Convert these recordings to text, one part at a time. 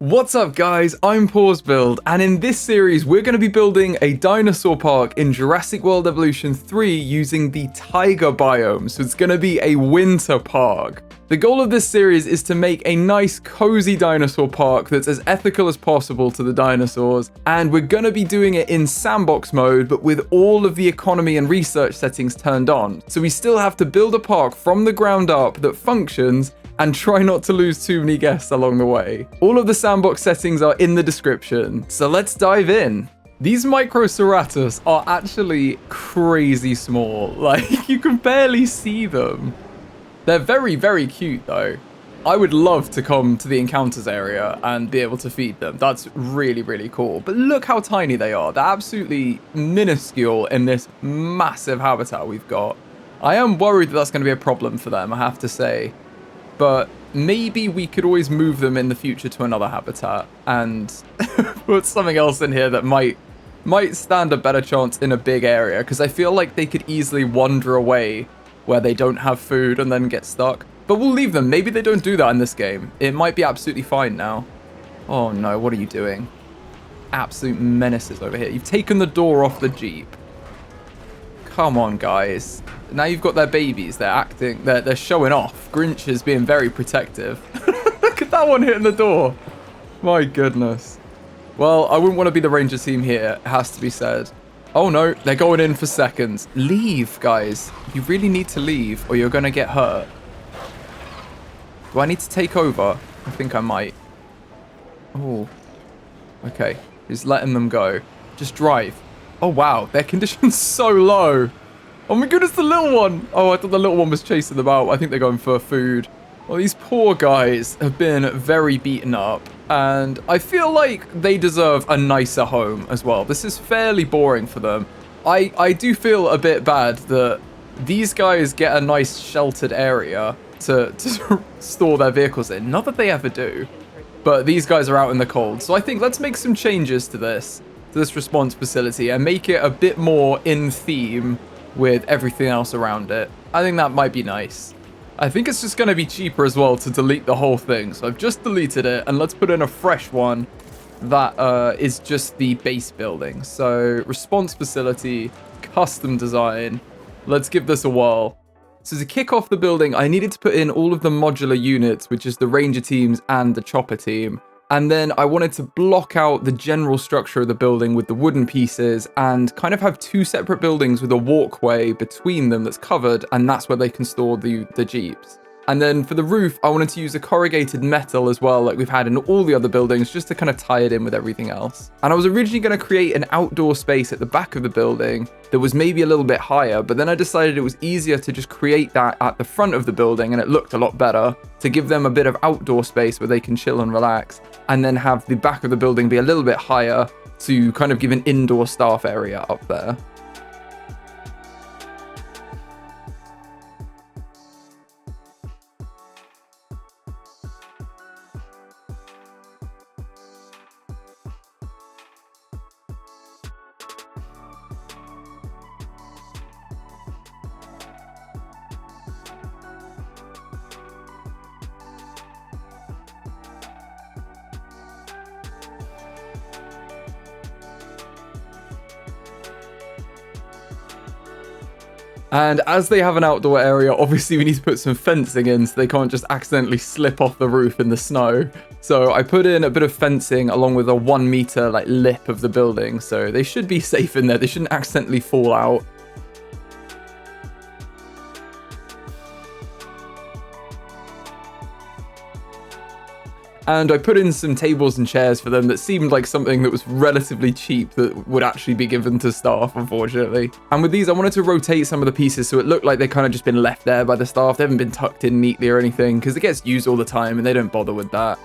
What's up guys, I'm PauseBuild, and in this series we're going to be building a dinosaur park in Jurassic World Evolution 3 using the Taiga biome, so it's going to be a winter park. The goal of this series is to make a nice cozy dinosaur park that's as ethical as possible to the dinosaurs, and we're going to be doing it in sandbox mode but with all of the economy and research settings turned on. So we still have to build a park from the ground up that functions and try not to lose too many guests along the way. All of the sandbox settings are in the description, so let's dive in. These Microceratus are actually crazy small, like you can barely see them. They're very, very cute though. I would love to come to the encounters area and be able to feed them. That's really, really cool. But look how tiny they are. They're absolutely minuscule in this massive habitat we've got. I am worried that that's going to be a problem for them, I have to say. But maybe we could always move them in the future to another habitat and put something else in here that might stand a better chance in a big area, because I feel like they could easily wander away where they don't have food and then get stuck. But we'll leave them. Maybe they don't do that in this game. It might be absolutely fine now. Oh no, what are you doing? Absolute menaces over here. You've taken the door off the Jeep. Come on, guys. Now you've got their babies. They're showing off. Grinch is being very protective. Look at that one hitting the door. My goodness. Well, I wouldn't want to be the ranger team here, it has to be said. Oh no, they're going in for seconds. Leave, guys. You really need to leave or you're going to get hurt. Do I need to take over? I think I might. Oh. Okay. Just letting them go. Just drive. Oh wow, their condition's so low. Oh my goodness, the little one. Oh, I thought the little one was chasing them out. I think they're going for food. Well, these poor guys have been very beaten up, and I feel like they deserve a nicer home as well. This is fairly boring for them. I do feel a bit bad that these guys get a nice sheltered area to store their vehicles in. Not that they ever do, but these guys are out in the cold. So I think let's make some changes to this response facility and make it a bit more in theme with everything else around it. I think that might be nice. I think it's just going to be cheaper as well to delete the whole thing. So I've just deleted it, and let's put in a fresh one that is just the base building. So response facility, custom design. Let's give this a whirl. So to kick off the building, I needed to put in all of the modular units, which is the ranger teams and the chopper team. And then I wanted to block out the general structure of the building with the wooden pieces and kind of have two separate buildings with a walkway between them that's covered, and that's where they can store the Jeeps. And then for the roof, I wanted to use a corrugated metal as well, like we've had in all the other buildings, just to kind of tie it in with everything else. And I was originally going to create an outdoor space at the back of the building that was maybe a little bit higher, but then I decided it was easier to just create that at the front of the building, and it looked a lot better to give them a bit of outdoor space where they can chill and relax, and then have the back of the building be a little bit higher to kind of give an indoor staff area up there. And as they have an outdoor area, obviously we need to put some fencing in so they can't just accidentally slip off the roof in the snow. So I put in a bit of fencing along with a 1 meter like lip of the building. So they should be safe in there. They shouldn't accidentally fall out. And I put in some tables and chairs for them that seemed like something that was relatively cheap that would actually be given to staff, unfortunately. And with these, I wanted to rotate some of the pieces so it looked like they kind of just been left there by the staff. They haven't been tucked in neatly or anything, because it gets used all the time and they don't bother with that.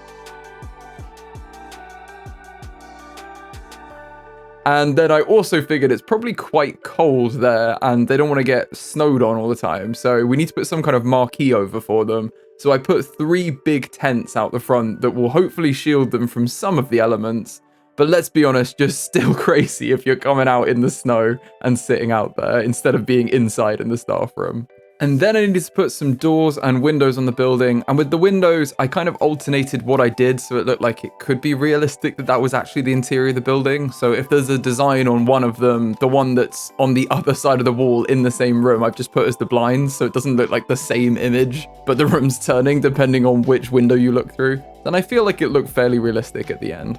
And then I also figured it's probably quite cold there and they don't want to get snowed on all the time. So we need to put some kind of marquee over for them. So I put 3 big tents out the front that will hopefully shield them from some of the elements. But let's be honest, just still crazy if you're coming out in the snow and sitting out there instead of being inside in the staff room. And then I needed to put some doors and windows on the building. And with the windows, I kind of alternated what I did so it looked like it could be realistic that that was actually the interior of the building. So if there's a design on one of them, the one that's on the other side of the wall in the same room, I've just put as the blinds so it doesn't look like the same image, but the room's turning depending on which window you look through. Then I feel like it looked fairly realistic at the end.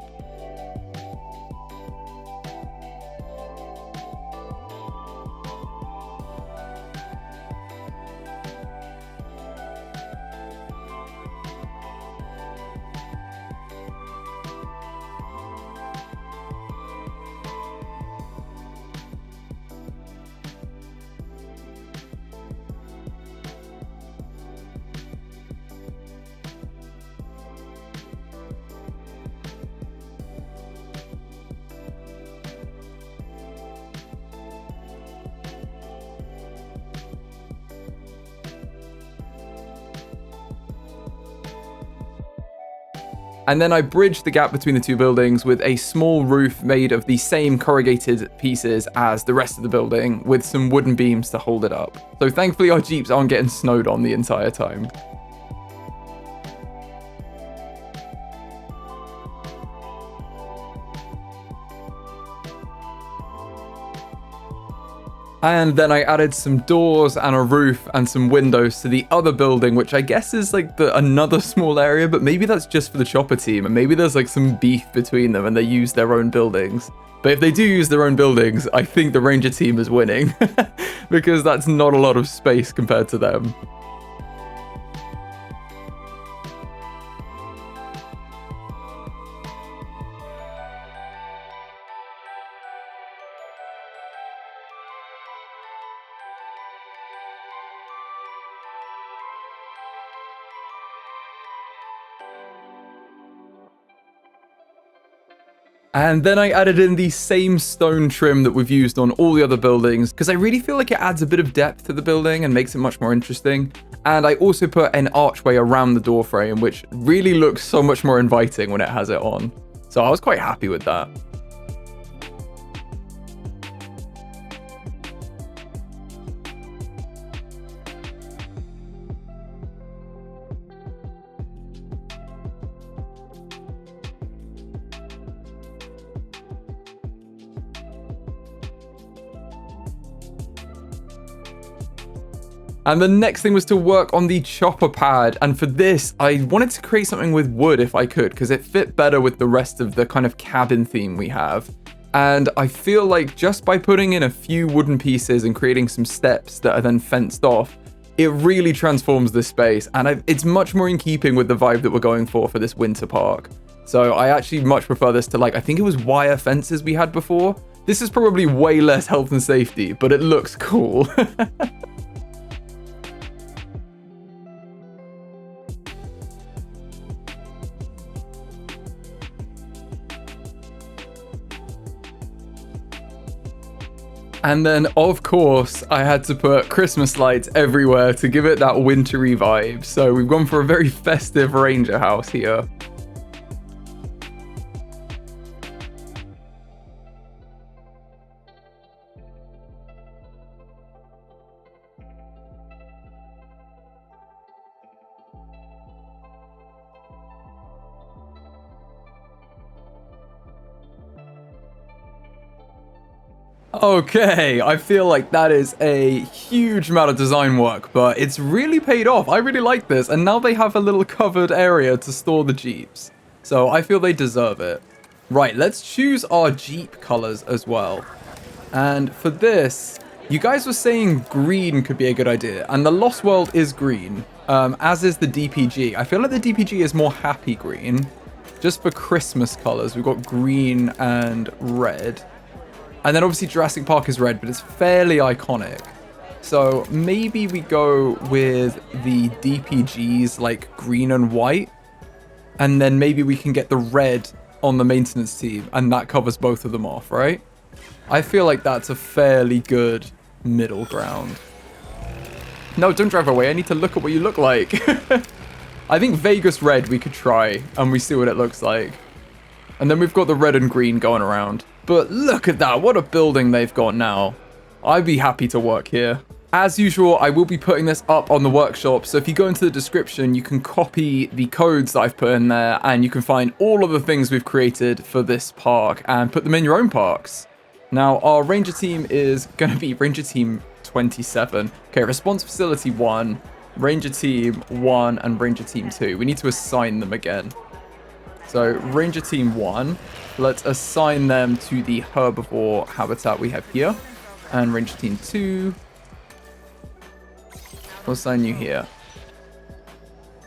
And then I bridged the gap between the two buildings with a small roof made of the same corrugated pieces as the rest of the building with some wooden beams to hold it up. So thankfully our Jeeps aren't getting snowed on the entire time. And then I added some doors and a roof and some windows to the other building, which I guess is like another small area, but maybe that's just for the chopper team. And maybe there's like some beef between them and they use their own buildings. But if they do use their own buildings, I think the Ranger team is winning because that's not a lot of space compared to them. And then I added in the same stone trim that we've used on all the other buildings because I really feel like it adds a bit of depth to the building and makes it much more interesting. And I also put an archway around the door frame, which really looks so much more inviting when it has it on. So I was quite happy with that. And the next thing was to work on the chopper pad. And for this, I wanted to create something with wood if I could, because it fit better with the rest of the kind of cabin theme we have. And I feel like just by putting in a few wooden pieces and creating some steps that are then fenced off, it really transforms this space. And it's much more in keeping with the vibe that we're going for this winter park. So I actually much prefer this to I think it was wire fences we had before. This is probably way less health and safety, but it looks cool. And then, of course, I had to put Christmas lights everywhere to give it that wintry vibe. So we've gone for a very festive Ranger house here. Okay, I feel like that is a huge amount of design work, but it's really paid off. I really like this, and now they have a little covered area to store the Jeeps. So I feel they deserve it. Right, let's choose our Jeep colors as well. And for this, you guys were saying green could be a good idea, and the Lost World is green, as is the DPG. I feel like the DPG is more happy green. Just for Christmas colors, we've got green and red. And then obviously Jurassic Park is red, but it's fairly iconic. So maybe we go with the DPGs like green and white. And then maybe we can get the red on the maintenance team. And that covers both of them off, right? I feel like that's a fairly good middle ground. No, don't drive away. I need to look at what you look like. I think Vegas red we could try. And we see what it looks like. And then we've got the red and green going around. But look at that, what a building they've got now. I'd be happy to work here. As usual, I will be putting this up on the workshop, so if you go into the description, you can copy the codes that I've put in there, and you can find all of the things we've created for this park and put them in your own parks. Now, our ranger team is going to be Ranger Team 27. Okay, Response Facility 1, Ranger Team 1, and Ranger Team 2. We need to assign them again. So, Ranger Team 1, let's assign them to the herbivore habitat we have here. And Ranger Team 2... we'll assign you here.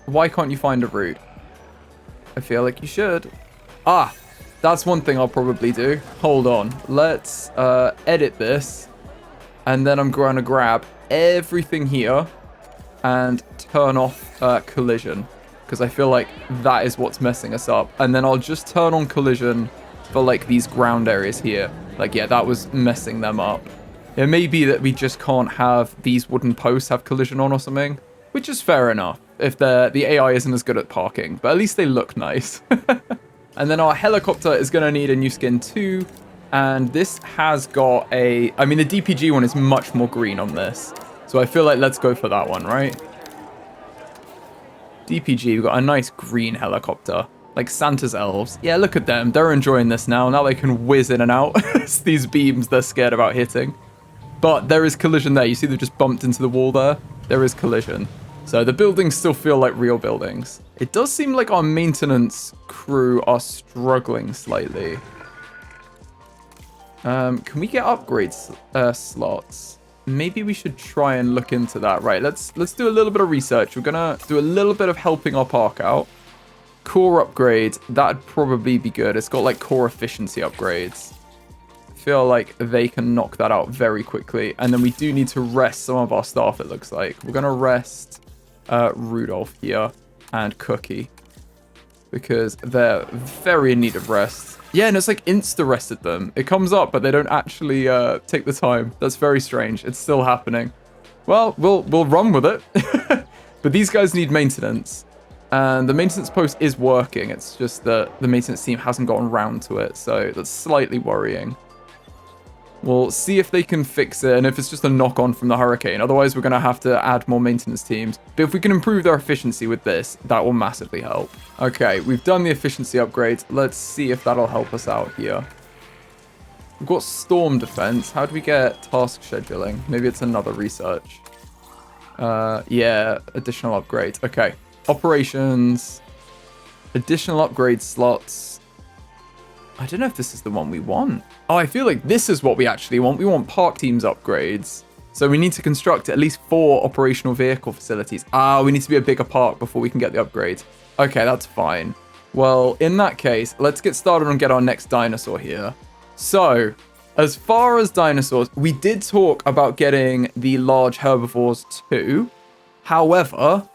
Why can't you find a route? I feel like you should. Ah, that's one thing I'll probably do. Hold on. Let's edit this. And then I'm going to grab everything here and turn off collision. Because I feel like that is what's messing us up. And then I'll just turn on collision for like these ground areas here. Like, yeah, that was messing them up. It may be that we just can't have these wooden posts have collision on or something, which is fair enough if the AI isn't as good at parking, but at least they look nice. And then our helicopter is going to need a new skin too, and this has got a... I mean, the DPG one is much more green on this, so I feel like let's go for that one, right? DPG, we've got a nice green helicopter, like Santa's elves. Yeah, look at them. They're enjoying this now. Now they can whiz in and out. It's these beams they're scared about hitting. But there is collision there. You see they've just bumped into the wall there? There is collision. So the buildings still feel like real buildings. It does seem like our maintenance crew are struggling slightly. Can we get upgrades slots? Maybe we should try and look into that. Right, let's do a little bit of research. We're going to do a little bit of helping our park out. Core upgrade, that'd probably be good. It's got like core efficiency upgrades. Feel like they can knock that out very quickly. And then we do need to rest some of our staff, it looks like. We're going to rest Rudolph here and Cookie because they're very in need of rest. Yeah, and it's like insta-rested them. It comes up, but they don't actually take the time. That's very strange. It's still happening. Well, we'll run with it. But these guys need maintenance. And the maintenance post is working. It's just that the maintenance team hasn't gotten around to it. So that's slightly worrying. We'll see if they can fix it and if it's just a knock-on from the hurricane. Otherwise, we're going to have to add more maintenance teams. But if we can improve their efficiency with this, that will massively help. Okay, we've done the efficiency upgrades. Let's see if that'll help us out here. We've got storm defense. How do we get task scheduling? Maybe it's another research. Yeah, additional upgrades. Okay, operations, additional upgrade slots. I don't know if this is the one we want. Oh, I feel like this is what we actually want. We want park teams upgrades. So we need to construct at least 4 operational vehicle facilities. Ah, we need to be a bigger park before we can get the upgrades. Okay, that's fine. Well, in that case, let's get started on get our next dinosaur here. So, as far as dinosaurs, we did talk about getting the large herbivores too. However,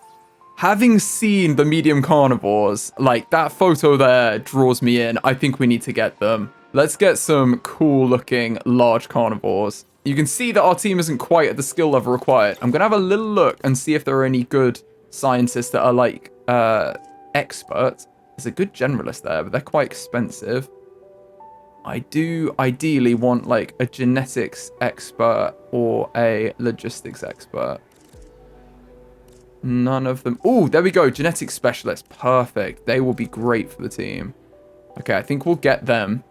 having seen the medium carnivores, like that photo there draws me in. I think we need to get them. Let's get some cool looking large carnivores. You can see that our team isn't quite at the skill level required. I'm going to have a little look and see if there are any good scientists that are like experts. There's a good generalist there, but they're quite expensive. I do ideally want like a genetics expert or a logistics expert. None of them. Oh, there we go. Genetics specialist. Perfect. They will be great for the team. Okay, I think we'll get them.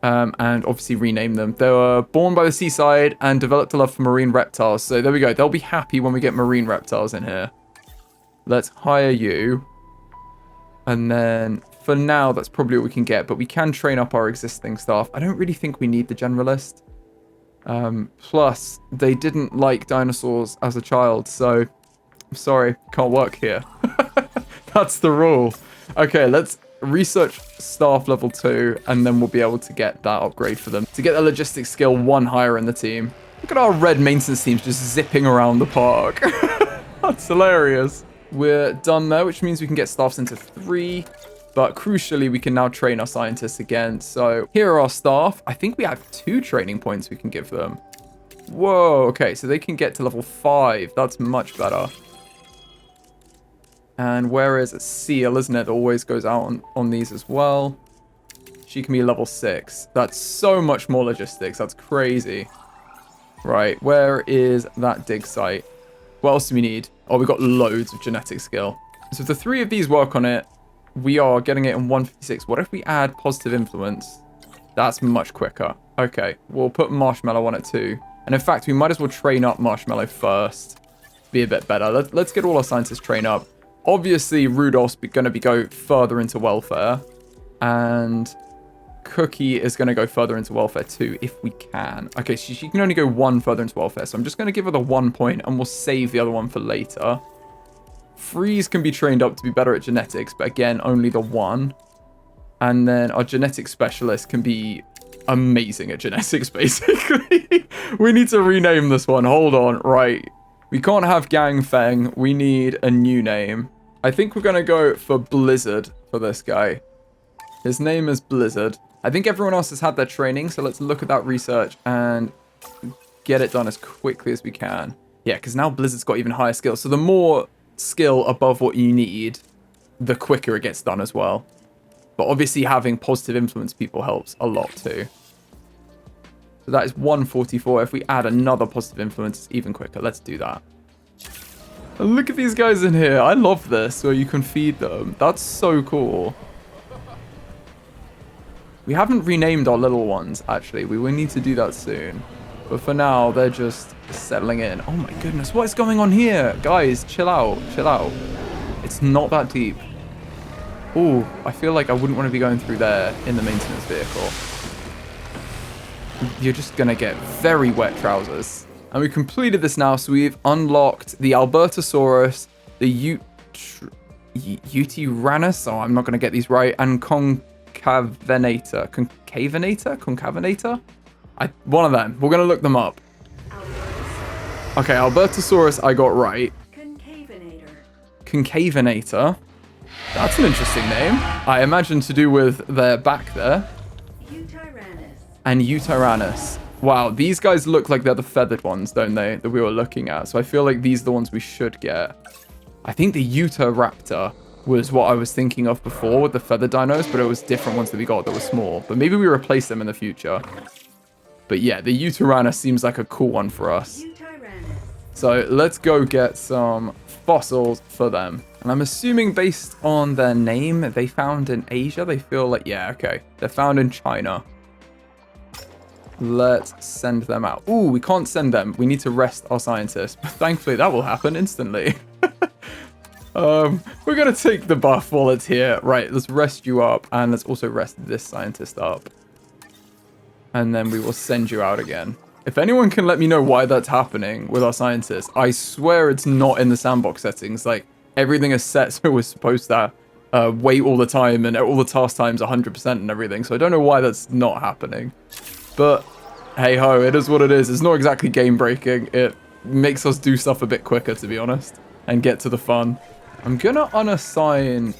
And obviously rename them. They were born by the seaside and developed a love for marine reptiles. So there we go. They'll be happy when we get marine reptiles in here. Let's hire you. And then for now, that's probably what we can get. But we can train up our existing staff. I don't really think we need the generalist. Plus, they didn't like dinosaurs as a child. So I'm sorry, can't work here. That's the rule. Okay, let's research staff level 2, and then we'll be able to get that upgrade for them. To get the logistics skill 1 higher in the team. Look at our red maintenance teams just zipping around the park. That's hilarious. We're done there, which means we can get staffs into 3. But crucially, we can now train our scientists again. So here are our staff. I think we have 2 training points we can give them. Whoa, okay, so they can get to level 5. That's much better. And whereas it's Seal, isn't it? That always goes out on these as well. She can be level 6. That's so much more logistics. That's crazy. Right, where is that dig site? What else do we need? Oh, we've got loads of genetic skill. So if the 3 of these work on it, we are getting it in 156. What if we add positive influence? That's much quicker. Okay, we'll put Marshmallow on it too. And in fact, we might as well train up Marshmallow first to be a bit better. Let's get all our scientists trained up. Obviously, Rudolph's going to go further into welfare. And Cookie is going to go further into welfare too, if we can. Okay, she can only go 1 further into welfare. So I'm just going to give her the 1 point and we'll save the other one for later. Freeze can be trained up to be better at genetics, but again, only the 1. And then our genetic specialist can be amazing at genetics, basically. We need to rename this one. Hold on. Right. We can't have Gang Feng. We need a new name. I think we're going to go for Blizzard for this guy. His name is Blizzard. I think everyone else has had their training, so let's look at that research and get it done as quickly as we can. Yeah, because now Blizzard's got even higher skill. So the more skill above what you need, the quicker it gets done as well. But obviously having positive influence people helps a lot too. So that is 144. If we add another positive influence, it's even quicker. Let's do that. And look at these guys in here. I love this, where you can feed them. That's so cool. We haven't renamed our little ones, actually. We will need to do that soon. But for now, they're just settling in. Oh my goodness, what is going on here? Guys, chill out, chill out. It's not that deep. Oh, I feel like I wouldn't want to be going through there in the maintenance vehicle. You're just going to get very wet trousers. And we completed this now, so we've unlocked the Albertosaurus, the Yutyrannus, oh, I'm not going to get these right, and Concavenator. Concavenator? One of them. We're going to look them up. Okay, Albertosaurus I got right. Concavenator. That's an interesting name. I imagine to do with their back there. Yutyrannus. And Yutyrannus. Wow, these guys look like they're the feathered ones, don't they? That we were looking at. So I feel like these are the ones we should get. I think the Utahraptor was what I was thinking of before with the feathered dinos, but it was different ones that we got that were small. But maybe we replace them in the future. But yeah, the Yutyrannus seems like a cool one for us. So let's go get some fossils for them. And I'm assuming based on their name, they found in Asia. They feel like, yeah, okay. They're found in China. Let's send them out. Ooh, we can't send them. We need to rest our scientists. But thankfully, that will happen instantly. We're going to take the buff while it's here. Right, let's rest you up. And let's also rest this scientist up. And then we will send you out again. If anyone can let me know why that's happening with our scientists, I swear it's not in the sandbox settings. Like, everything is set so we're supposed to wait all the time and all the task times 100% and everything. So I don't know why that's not happening. But hey ho, it is what it is. It's not exactly game breaking. It makes us do stuff a bit quicker, to be honest, and get to the fun. I'm going to unassign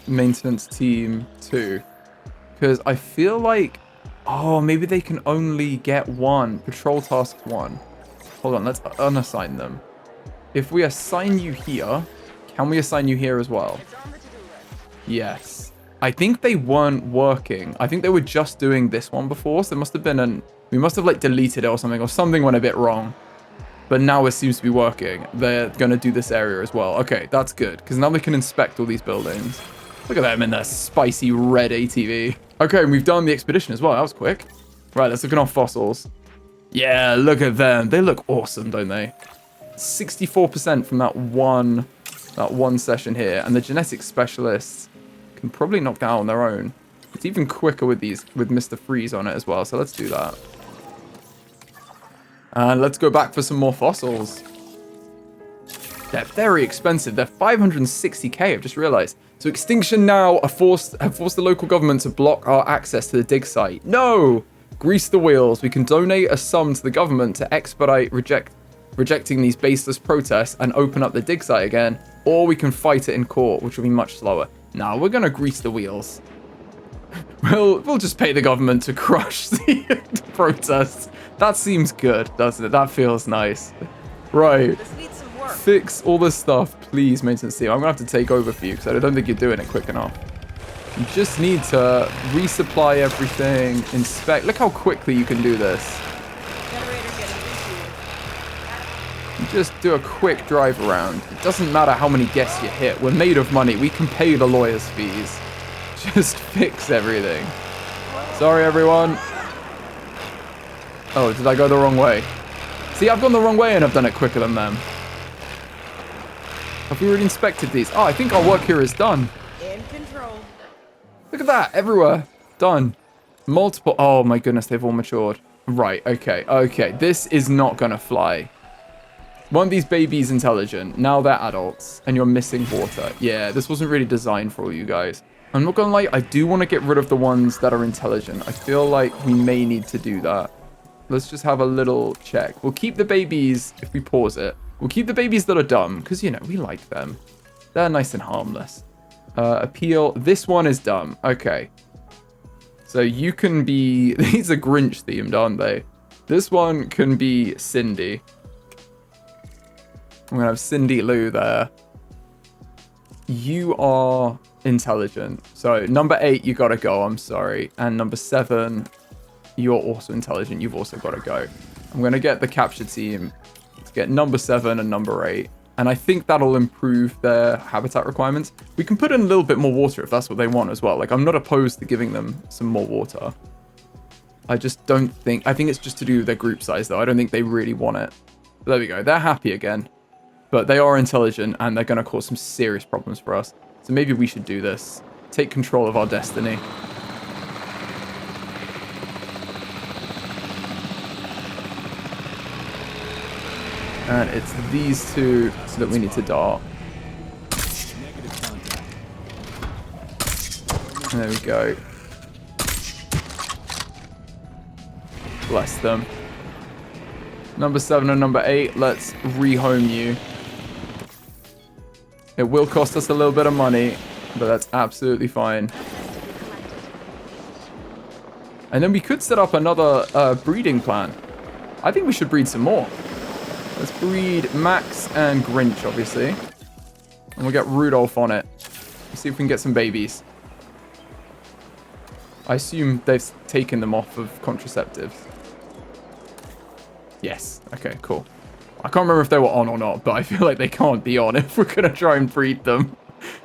maintenance team 2 because I feel like, oh, maybe they can only get 1. Patrol task 1. Hold on, let's unassign them. If we assign you here, can we assign you here as well? Yes. I think they weren't working. I think they were just doing this one before, so there must have been we must have like deleted it or something went a bit wrong. But now it seems to be working. They're going to do this area as well. Okay, that's good, because now they can inspect all these buildings. Look at them in their spicy red ATV. Okay, and we've done the expedition as well. That was quick. Right, let's look at our fossils. Yeah, look at them. They look awesome, don't they? 64% from that one session here. And the genetic specialists can probably knock that out on their own. It's even quicker with these, with Mr. Freeze on it as well. So let's do that. And let's go back for some more fossils. They're very expensive. They're 560k, I've just realized. So Extinction now have forced the local government to block our access to the dig site. No! Grease the wheels. We can donate a sum to the government to expedite rejecting these baseless protests and open up the dig site again, or we can fight it in court, which will be much slower. Now we're gonna grease the wheels. We'll just pay the government to crush the protests. That seems good, doesn't it? That feels nice. Right. Fix all this stuff, please, maintenance team. I'm gonna have to take over for you because I don't think you're doing it quick enough. You just need to resupply everything, inspect. Look how quickly you can do this. Just do a quick drive around. It doesn't matter how many guests you hit. We're made of money. We can pay the lawyers' fees. Just fix everything. Sorry, everyone. Oh, did I go the wrong way? See, I've gone the wrong way and I've done it quicker than them. Have we already inspected these? Oh, I think our work here is done. In control. Look at that. Everywhere. Done. Multiple. Oh, my goodness. They've all matured. Right. Okay. Okay. This is not going to fly. One of these babies intelligent. Now they're adults. And you're missing water. Yeah, this wasn't really designed for all you guys. I'm not going to lie. I do want to get rid of the ones that are intelligent. I feel like we may need to do that. Let's just have a little check. We'll keep the babies if we pause it. We'll keep the babies that are dumb. Because, you know, we like them. They're nice and harmless. Appeal. This one is dumb. Okay. So you can be... These are Grinch themed, aren't they? This one can be Cindy. I'm going to have Cindy Lou there. You are intelligent. So number 8, you got to go. I'm sorry. And number 7, you're also intelligent. You've also got to go. I'm going to get the capture team to get number 7 and number 8. And I think that'll improve their habitat requirements. We can put in a little bit more water if that's what they want as well. Like, I'm not opposed to giving them some more water. I just don't think... I think it's just to do with their group size, though. I don't think they really want it. But there we go. They're happy again. But they are intelligent, and they're going to cause some serious problems for us. So maybe we should do this. Take control of our destiny. And it's these two that we need to dart. There we go. Bless them. Number 7 and number 8, let's rehome you. It will cost us a little bit of money, but that's absolutely fine. And then we could set up another breeding plan. I think we should breed some more. Let's breed Max and Grinch, obviously. And we'll get Rudolph on it. Let's see if we can get some babies. I assume they've taken them off of contraceptives. Yes. Okay, cool. I can't remember if they were on or not, but I feel like they can't be on if we're going to try and breed them.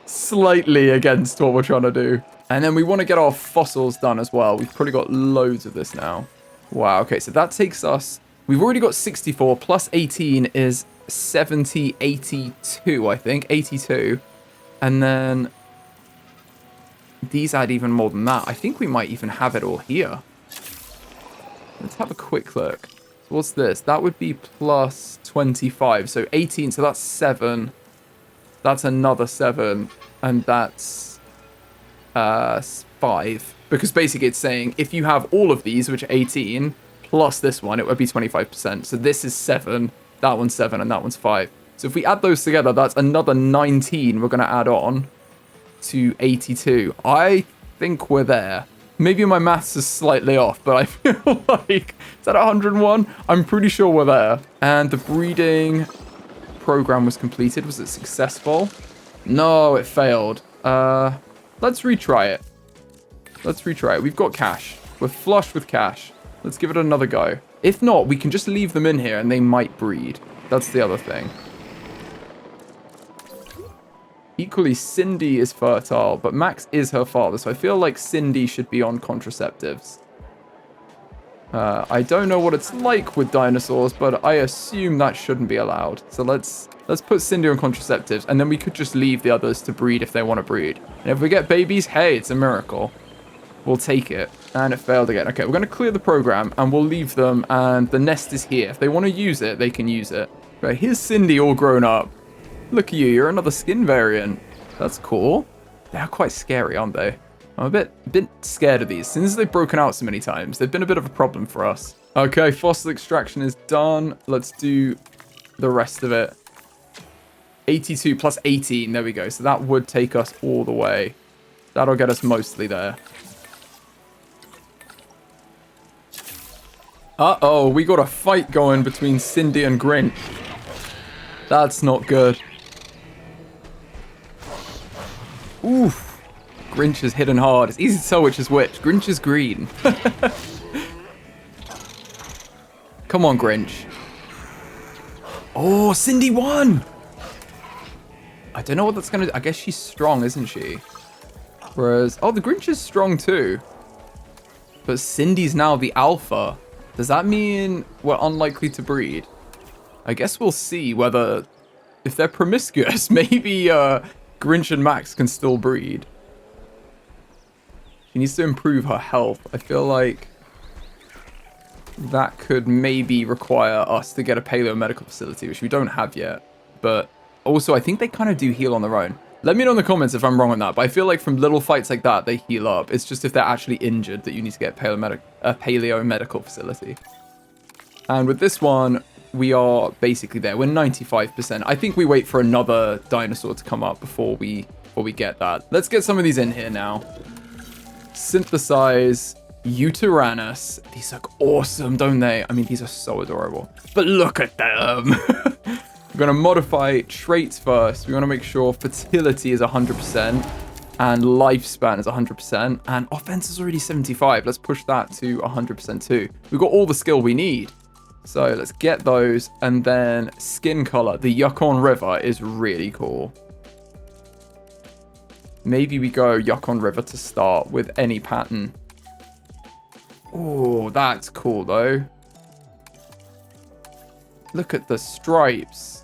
Slightly against what we're trying to do. And then we want to get our fossils done as well. We've probably got loads of this now. Wow, okay, so that takes us... We've already got 64, plus 18 is 70, 82, I think. 82. And then... These add even more than that. I think we might even have it all here. Let's have a quick look. What's this? That would be plus 25. So 18. So that's 7. That's another 7. And that's 5. Because basically it's saying if you have all of these, which are 18, plus this one, it would be 25%. So this is 7. That one's 7. And that one's 5. So if we add those together, that's another 19 we're going to add on to 82. I think we're there. Maybe my maths is slightly off, but I feel like... Is that 101? I'm pretty sure we're there. And the breeding program was completed. Was it successful? No, it failed. Let's retry it. Let's retry it. We've got cash. We're flush with cash. Let's give it another go. If not, we can just leave them in here and they might breed. That's the other thing. Equally, Cindy is fertile, but Max is her father, so I feel like Cindy should be on contraceptives. I don't know what it's like with dinosaurs, but I assume that shouldn't be allowed. So let's put Cindy on contraceptives, and then we could just leave the others to breed if they want to breed. And if we get babies, hey, it's a miracle. We'll take it. And it failed again. Okay, we're going to clear the program, and we'll leave them, and the nest is here. If they want to use it, they can use it. Right, here's Cindy all grown up. Look at you, you're another skin variant. That's cool. They are quite scary, aren't they? I'm a bit scared of these. Since they've broken out so many times, they've been a bit of a problem for us. Okay, fossil extraction is done. Let's do the rest of it. 82 plus 18, there we go. So that would take us all the way. That'll get us mostly there. Uh-oh, we got a fight going between Cindy and Grinch. That's not good. Oof. Grinch is hitting hard. It's easy to tell which is which. Grinch is green. Come on, Grinch. Oh, Cindy won! I don't know what that's going to do. I guess she's strong, isn't she? Whereas, oh, the Grinch is strong too. But Cindy's now the alpha. Does that mean we're unlikely to breed? I guess we'll see whether, if they're promiscuous, maybe Grinch and Max can still breed. She needs to improve her health. I feel like that could maybe require us to get a paleo medical facility, which we don't have yet. But also, I think they kind of do heal on their own. Let me know in the comments if I'm wrong on that, but I feel like from little fights like that, they heal up. It's just if they're actually injured that you need to get a paleo medical facility. And with this one, we are basically there. We're 95%. I think we wait for another dinosaur to come up before we get that. Let's get some of these in here now. Synthesize Yutyrannus. These look awesome, don't they? I mean, these are so adorable. But look at them. We're going to modify traits first. We want to make sure fertility is 100% and lifespan is 100%. And offense is already 75. Let's push that to 100% too. We've got all the skill we need. So let's get those. And then skin color. The Yukon River is really cool. Maybe we go Yukon River to start with any pattern. Oh, that's cool though. Look at the stripes.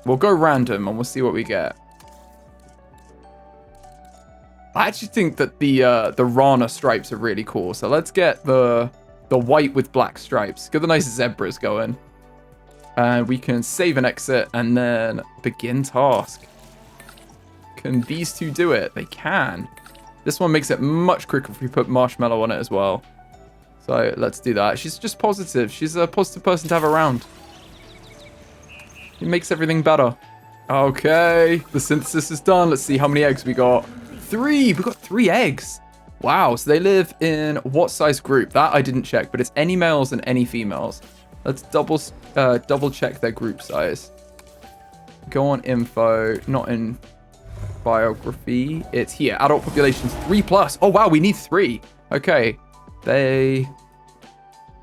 We'll go random and we'll see what we get. I actually think that the Rana stripes are really cool. So let's get the white with black stripes. Get the nice zebras going. And we can save and exit and then begin task. Can these two do it? They can. This one makes it much quicker if we put marshmallow on it as well. So let's do that. She's just positive. She's a positive person to have around. It makes everything better. Okay, the synthesis is done. Let's see how many eggs we got. 3. We got 3 eggs. Wow, so they live in what size group? That I didn't check, but it's any males and any females. Let's double check their group size. Go on info, not in biography. It's here. Adult population's 3+. Oh wow, we need 3. Okay, they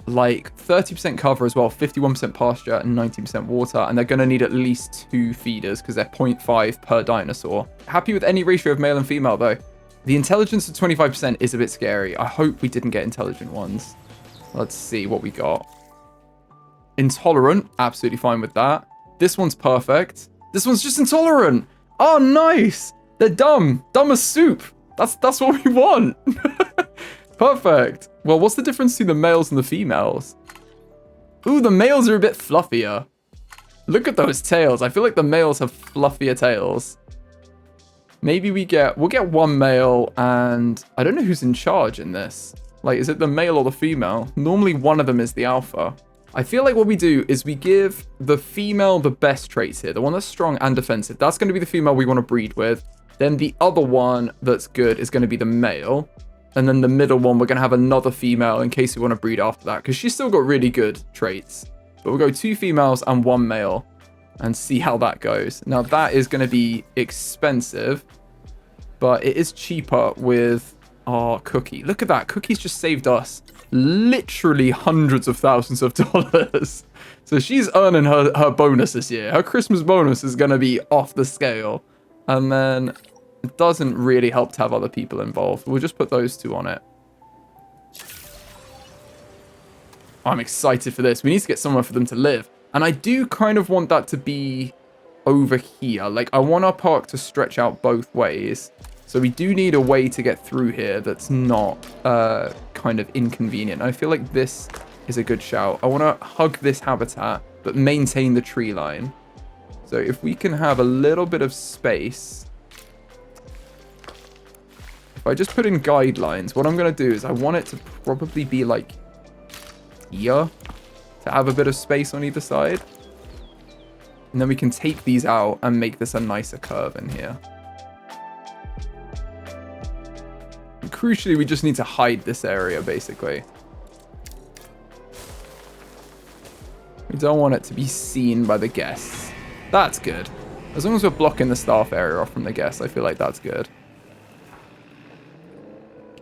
like 30% cover as well, 51% pasture and 19% water, and they're going to need at least 2 feeders because they're 0.5 per dinosaur. Happy with any ratio of male and female though. The intelligence of 25% is a bit scary. I hope we didn't get intelligent ones. Let's see what we got. Intolerant, absolutely fine with that. This one's perfect. This one's just intolerant. Oh, nice. They're dumb. Dumb as soup. That's what we want. Perfect. Well, what's the difference between the males and the females? Ooh, the males are a bit fluffier. Look at those tails. I feel like the males have fluffier tails. Maybe we'll get 1 male, and I don't know who's in charge in this. Like, is it the male or the female? Normally one of them is the alpha. I feel like what we do is we give the female the best traits here. The one that's strong and defensive. That's going to be the female we want to breed with. Then the other one that's good is going to be the male. And then the middle one, we're going to have another female in case we want to breed after that. Because she's still got really good traits. But we'll go 2 females and 1 male. And see how that goes. Now that is going to be expensive. But it is cheaper with our Cookie. Look at that. Cookie's just saved us literally hundreds of thousands of dollars. So she's earning her bonus this year. Her Christmas bonus is going to be off the scale. And then it doesn't really help to have other people involved. We'll just put those 2 on it. I'm excited for this. We need to get somewhere for them to live. And I do kind of want that to be over here. Like, I want our park to stretch out both ways. So we do need a way to get through here that's not kind of inconvenient. I feel like this is a good shout. I want to hug this habitat, but maintain the tree line. So if we can have a little bit of space. If I just put in guidelines, what I'm going to do is I want it to probably be like here. To have a bit of space on either side. And then we can take these out and make this a nicer curve in here. And crucially, we just need to hide this area, basically. We don't want it to be seen by the guests. That's good. As long as we're blocking the staff area off from the guests, I feel like that's good.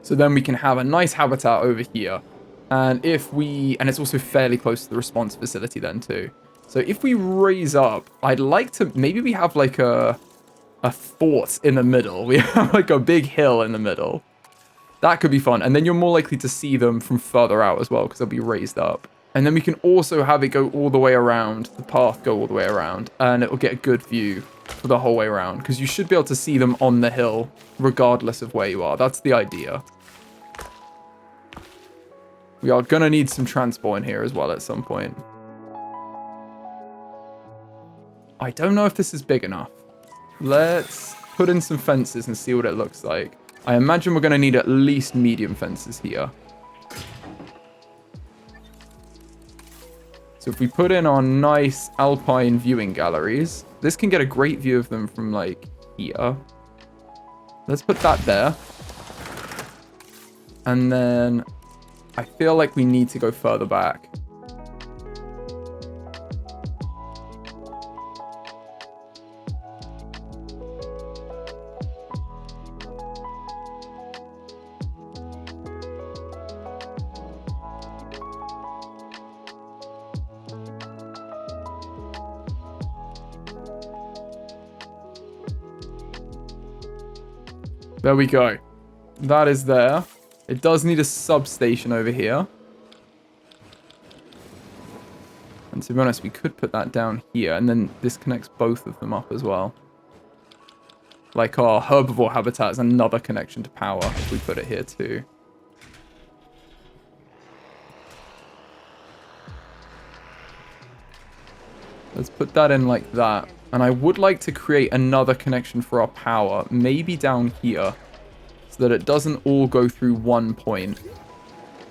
So then we can have a nice habitat over here. And if we... And it's also fairly close to the response facility then, too. So if we raise up, I'd like to, maybe we have like a fort in the middle. We have like a big hill in the middle. That could be fun. And then you're more likely to see them from further out as well, because they'll be raised up. And then we can also have it go all the way around, the path go all the way around, and it will get a good view for the whole way around, because you should be able to see them on the hill, regardless of where you are. That's the idea. We are going to need some transport in here as well at some point. I don't know if this is big enough. Let's put in some fences and see what it looks like. I imagine we're going to need at least medium fences here. So if we put in our nice Alpine viewing galleries, this can get a great view of them from like here. Let's put that there. And then I feel like we need to go further back. There we go. That is there. It does need a substation over here. And to be honest, we could put that down here, and then this connects both of them up as well. Like our herbivore habitat is another connection to power if we put it here too. Let's put that in like that. And I would like to create another connection for our power, maybe down here, so that it doesn't all go through one point.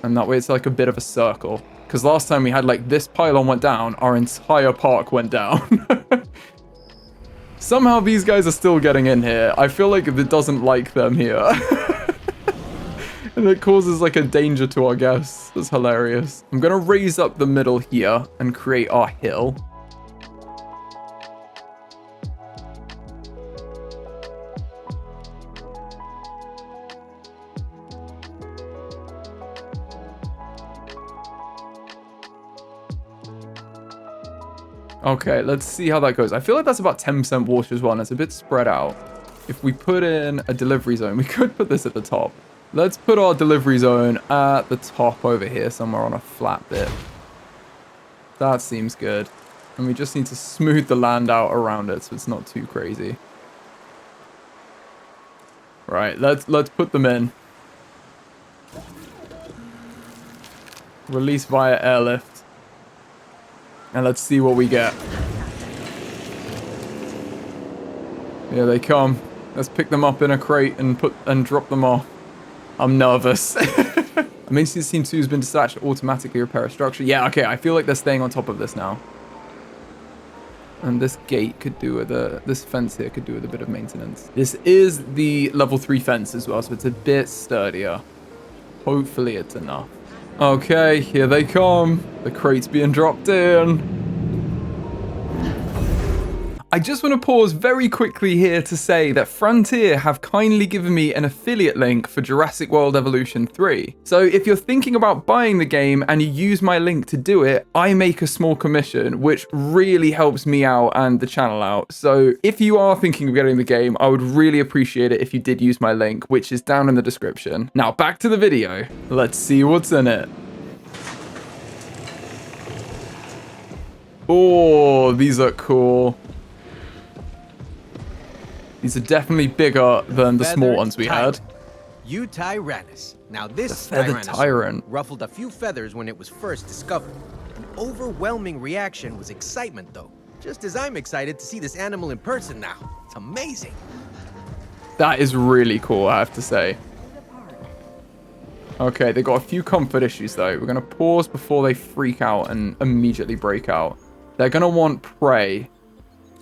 And that way it's like a bit of a circle. Because last time we had like this pylon went down, our entire park went down. Somehow these guys are still getting in here. I feel like it doesn't like them here. And it causes like a danger to our guests. That's hilarious. I'm going to raise up the middle here and create our hill. Okay, let's see how that goes. I feel like that's about 10% water as well, and it's a bit spread out. If we put in a delivery zone, we could put this at the top. Let's put our delivery zone at the top over here, somewhere on a flat bit. That seems good. And we just need to smooth the land out around it so it's not too crazy. Right, let's put them in. Release via airlift. And let's see what we get. Here they come. Let's pick them up in a crate and drop them off. I'm nervous. Maintenance Team 2 has been dispatched to automatically repair a structure. Yeah, okay, I feel like they're staying on top of this now. And this gate could do with this fence here could do with a bit of maintenance. This is the level 3 fence as well, so it's a bit sturdier. Hopefully it's enough. Okay, here they come. The crate's being dropped in. I just want to pause very quickly here to say that Frontier have kindly given me an affiliate link for Jurassic World Evolution 3. So if you're thinking about buying the game and you use my link to do it, I make a small commission, which really helps me out and the channel out. So if you are thinking of getting the game, I would really appreciate it if you did use my link, which is down in the description. Now back to the video. Let's see what's in it. Oh, these are cool. These are definitely bigger than the small ones we had. Yutyrannus. Now this tyrant ruffled a few feathers when it was first discovered. An overwhelming reaction was excitement though. Just as I'm excited to see this animal in person now. It's amazing. That is really cool, I have to say. Okay, they got a few comfort issues though. We're going to pause before they freak out and immediately break out. They're going to want prey.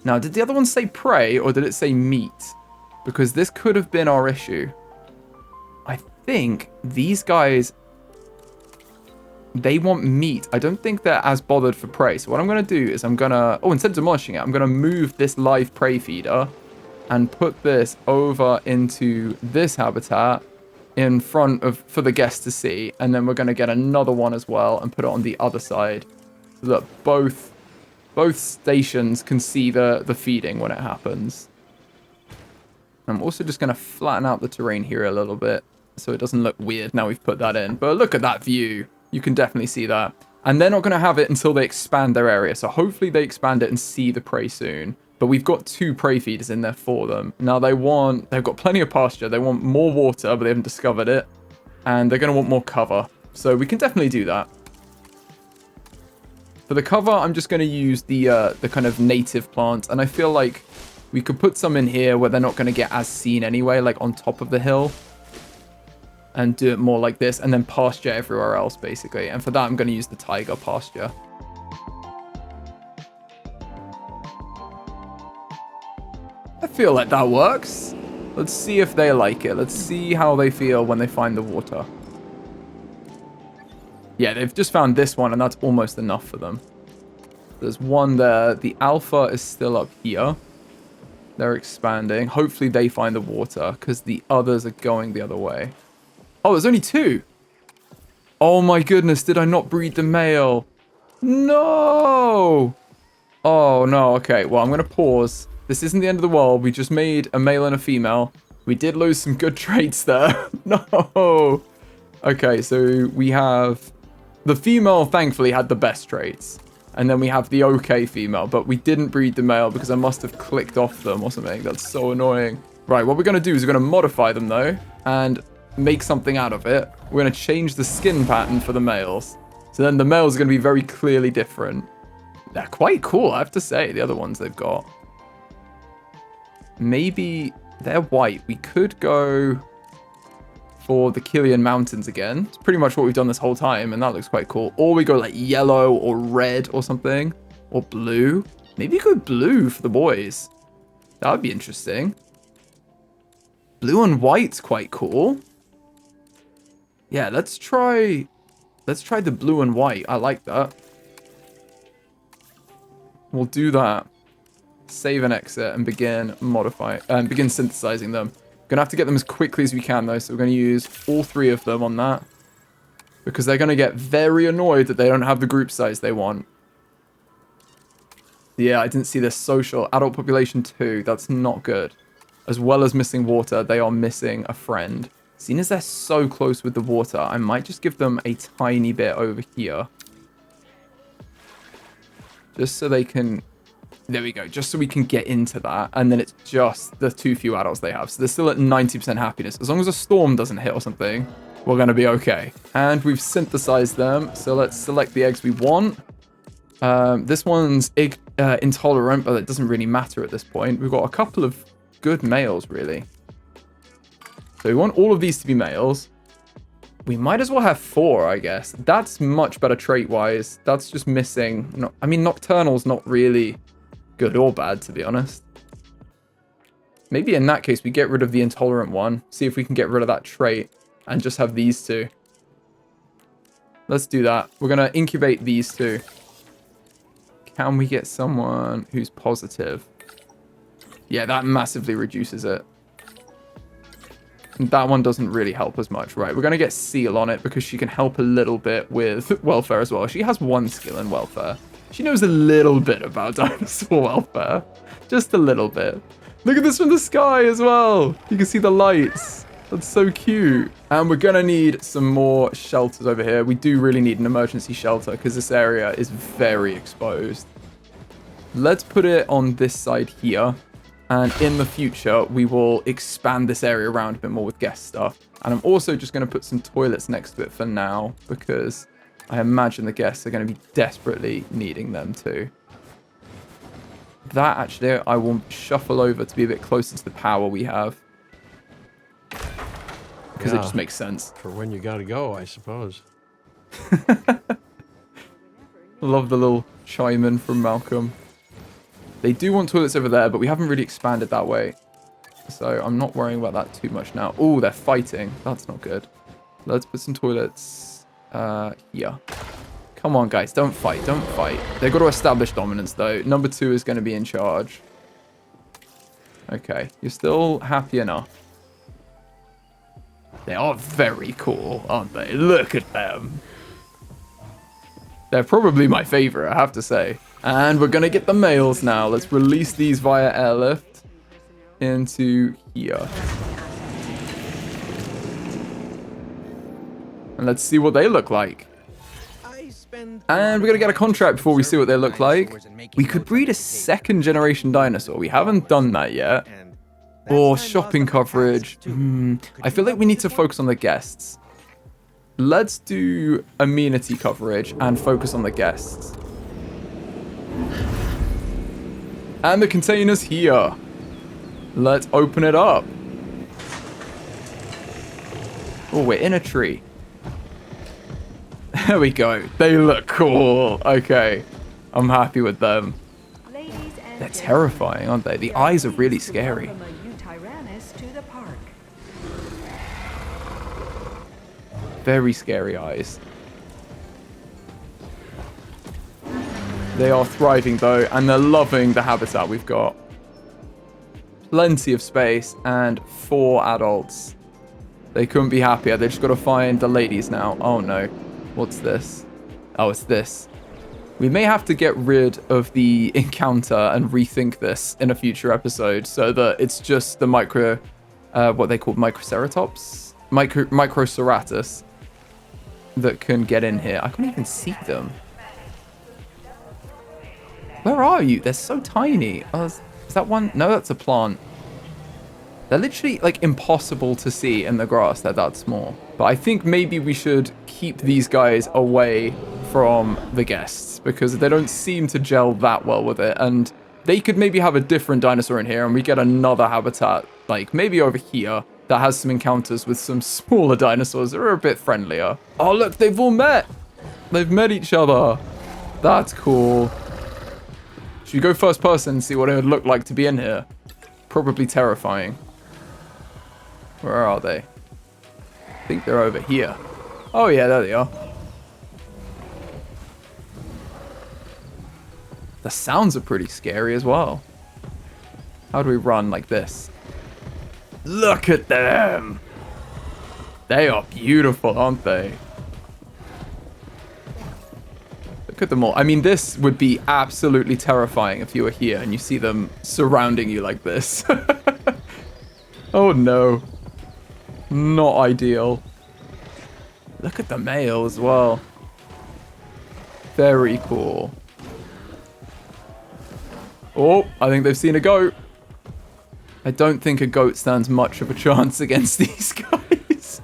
Now, did the other one say prey or did it say meat? Because this could have been our issue. I think these guys, they want meat. I don't think they're as bothered for prey. So what I'm going to do is I'm going to, instead of demolishing it, I'm going to move this live prey feeder and put this over into this habitat in front of, for the guests to see. And then we're going to get another one as well and put it on the other side so that both both stations can see the feeding when it happens. I'm also just going to flatten out the terrain here a little bit so it doesn't look weird now we've put that in. But look at that view. You can definitely see that. And they're not going to have it until they expand their area. So hopefully they expand it and see the prey soon. But we've got 2 prey feeders in there for them. Now they've got plenty of pasture. They want more water, but they haven't discovered it. And they're going to want more cover. So we can definitely do that. For the cover, I'm just going to use the kind of native plant. And I feel like we could put some in here where they're not going to get as seen anyway, like on top of the hill. And do it more like this, and then pasture everywhere else, basically. And for that, I'm going to use the Taiga pasture. I feel like that works. Let's see if they like it. Let's see how they feel when they find the water. Yeah, they've just found this one, and that's almost enough for them. There's one there. The alpha is still up here. They're expanding. Hopefully they find the water, because the others are going the other way. Oh, there's only 2. Oh my goodness, did I not breed the male? No! Oh no, okay. Well, I'm going to pause. This isn't the end of the world. We just made a male and a female. We did lose some good traits there. No! Okay, so we have... The female, thankfully, had the best traits. And then we have the okay female, but we didn't breed the male because I must have clicked off them or something. That's so annoying. Right, what we're going to do is we're going to modify them, though, and make something out of it. We're going to change the skin pattern for the males. So then the males are going to be very clearly different. They're quite cool, I have to say, the other ones they've got. Maybe they're white. We could go for the Killian Mountains again. It's pretty much what we've done this whole time, and that looks quite cool. Or we go like yellow or red or something. Or blue. Maybe go blue for the boys. That would be interesting. Blue and white's quite cool. Yeah, let's try the blue and white. I like that. We'll do that. Save and exit and begin synthesizing them. Gonna have to get them as quickly as we can though, so we're gonna use all 3 of them on that. Because they're gonna get very annoyed that they don't have the group size they want. Yeah, I didn't see this social. Adult population 2, that's not good. As well as missing water, they are missing a friend. Seeing as they're so close with the water, I might just give them a tiny bit over here. Just so they can... There we go. Just so we can get into that. And then it's just the 2 few adults they have. So they're still at 90% happiness. As long as a storm doesn't hit or something, we're going to be okay. And we've synthesized them. So let's select the eggs we want. This one's intolerant, but it doesn't really matter at this point. We've got a couple of good males, really. So we want all of these to be males. We might as well have 4, I guess. That's much better trait-wise. That's just missing... I mean, Nocturnal's not really good or bad, to be honest. Maybe in that case, we get rid of the intolerant one. See if we can get rid of that trait and just have these 2. Let's do that. We're going to incubate these 2. Can we get someone who's positive? Yeah, that massively reduces it. That one doesn't really help as much. Right, we're going to get Seal on it because she can help a little bit with welfare as well. She has 1 skill in welfare. She knows a little bit about dinosaur welfare. Just a little bit. Look at this from the sky as well. You can see the lights. That's so cute. And we're going to need some more shelters over here. We do really need an emergency shelter because this area is very exposed. Let's put it on this side here. And in the future, we will expand this area around a bit more with guest stuff. And I'm also just going to put some toilets next to it for now, because I imagine the guests are going to be desperately needing them too. That actually, I will shuffle over to be a bit closer to the power we have. Because it just makes sense. For when you gotta go, I suppose. Love the little chime in from Malcolm. They do want toilets over there, but we haven't really expanded that way. So I'm not worrying about that too much now. Oh, they're fighting. That's not good. Let's put some toilets here. Come on, guys. Don't fight. Don't fight. They've got to establish dominance, though. Number 2 is going to be in charge. Okay. You're still happy enough. They are very cool, aren't they? Look at them. They're probably my favorite, I have to say. And we're going to get the males now. Let's release these via airlift into here. And let's see what they look like. And we're going to get a contract before we see what they look like. We could breed a second generation dinosaur. We haven't done that yet. Or shopping coverage. I feel like we need to focus on the guests. Let's do amenity coverage and focus on the guests. And the container's here. Let's open it up. Oh, we're in a tree. There we go. They look cool. Okay. I'm happy with them. They're terrifying, aren't they? The eyes are really scary. Very scary eyes. They are thriving though, and they're loving the habitat we've got. Plenty of space and 4 adults. They couldn't be happier. They just got to find the ladies now. Oh no. What's this? Oh, it's this. We may have to get rid of the encounter and rethink this in a future episode so that it's just the what they call microceratops? Microceratus that can get in here. I can't even see them. Where are you? They're so tiny. Oh, is that one? No, that's a plant. They're literally like impossible to see in the grass. They're that small. But I think maybe we should keep these guys away from the guests because they don't seem to gel that well with it. And they could maybe have a different dinosaur in here and we get another habitat, like maybe over here, that has some encounters with some smaller dinosaurs that are a bit friendlier. Oh, look, they've all met. They've met each other. That's cool. Should we go first person and see what it would look like to be in here? Probably terrifying. Where are they? I think they're over here. Oh yeah, there they are. The sounds are pretty scary as well. How do we run like this? Look at them! They are beautiful, aren't they? Look at them all. I mean, this would be absolutely terrifying if you were here and you see them surrounding you like this. Oh no. Not ideal. Look at the male as well. Very cool. Oh, I think they've seen a goat. I don't think a goat stands much of a chance against these guys.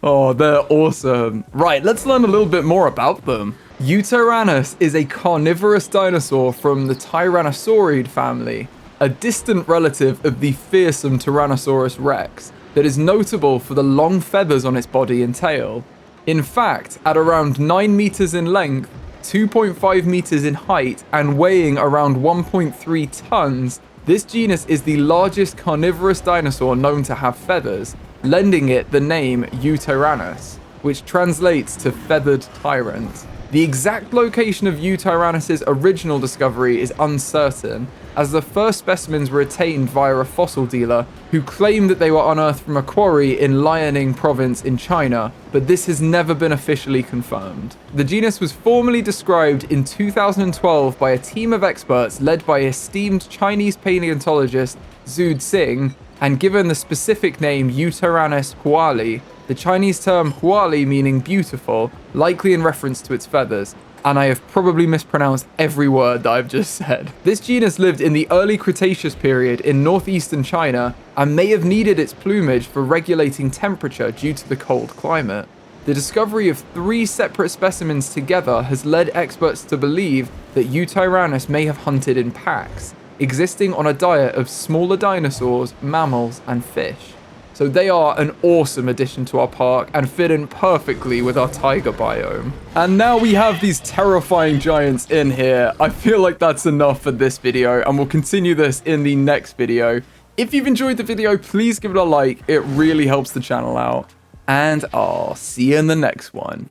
Oh, they're awesome. Right, let's learn a little bit more about them. Yutyrannus is a carnivorous dinosaur from the Tyrannosaurid family, a distant relative of the fearsome Tyrannosaurus rex that is notable for the long feathers on its body and tail. In fact, at around 9 meters in length, 2.5 meters in height, and weighing around 1.3 tons, this genus is the largest carnivorous dinosaur known to have feathers, lending it the name Yutyrannus, which translates to feathered tyrant. The exact location of Yutyrannus' original discovery is uncertain, as the first specimens were attained via a fossil dealer who claimed that they were unearthed from a quarry in Liaoning province in China, but this has never been officially confirmed. The genus was formally described in 2012 by a team of experts led by esteemed Chinese paleontologist Zhu Xing, and given the specific name Yutyrannus huali, the Chinese term huali meaning beautiful, likely in reference to its feathers, and I have probably mispronounced every word that I've just said. This genus lived in the early Cretaceous period in northeastern China and may have needed its plumage for regulating temperature due to the cold climate. The discovery of 3 separate specimens together has led experts to believe that Yutyrannus may have hunted in packs, existing on a diet of smaller dinosaurs, mammals, and fish. So they are an awesome addition to our park and fit in perfectly with our taiga biome. And now we have these terrifying giants in here. I feel like that's enough for this video, and we'll continue this in the next video. If you've enjoyed the video, please give it a like. It really helps the channel out. And I'll see you in the next one.